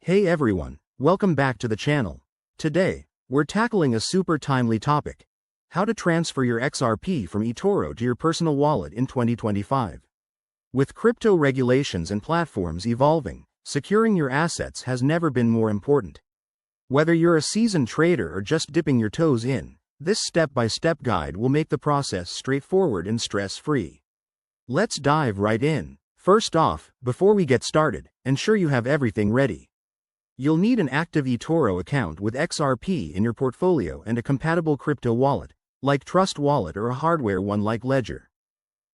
Hey everyone, welcome back to the channel. Today, we're tackling a super timely topic: how to transfer your XRP from eToro to your personal wallet in 2025. With crypto regulations and platforms evolving, securing your assets has never been more important. Whether you're a seasoned trader or just dipping your toes in, this step-by-step guide will make the process straightforward and stress-free. Let's dive right in. First off, before we get started, ensure you have everything ready. You'll need an active eToro account with XRP in your portfolio and a compatible crypto wallet, like Trust Wallet or a hardware one like Ledger.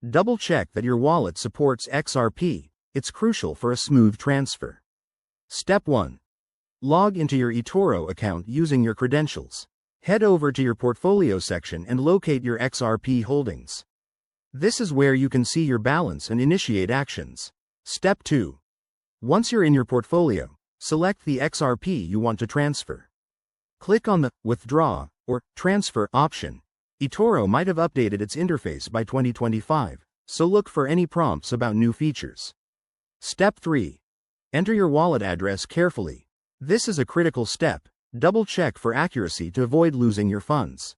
Double-check that your wallet supports XRP, it's crucial for a smooth transfer. Step 1. Log into your eToro account using your credentials. Head over to your portfolio section and locate your XRP holdings. This is where you can see your balance and initiate actions. Step 2. Once you're in your portfolio, select the XRP you want to transfer. Click on the Withdraw or Transfer option. eToro might have updated its interface by 2025, so look for any prompts about new features. Step 3. Enter your wallet address carefully. This is a critical step. Double-check for accuracy to avoid losing your funds.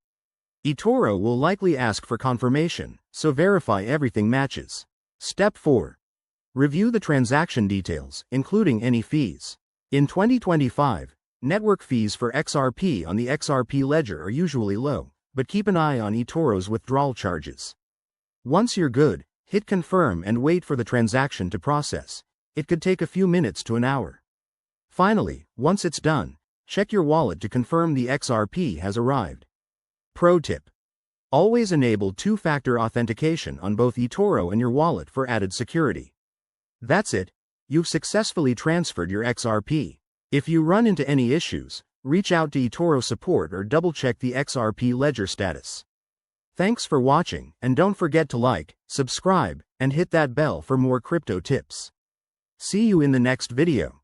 eToro will likely ask for confirmation, so verify everything matches. Step 4. Review the transaction details, including any fees. In 2025, network fees for XRP on the XRP ledger are usually low, but keep an eye on eToro's withdrawal charges. Once you're good, hit confirm and wait for the transaction to process. It could take a few minutes to an hour. Finally, once it's done, check your wallet to confirm the XRP has arrived. Pro tip: always enable two-factor authentication on both eToro and your wallet for added security. That's it. You've successfully transferred your XRP. If you run into any issues, reach out to eToro support or double-check the XRP ledger status. Thanks for watching, and don't forget to like, subscribe, and hit that bell for more crypto tips. See you in the next video.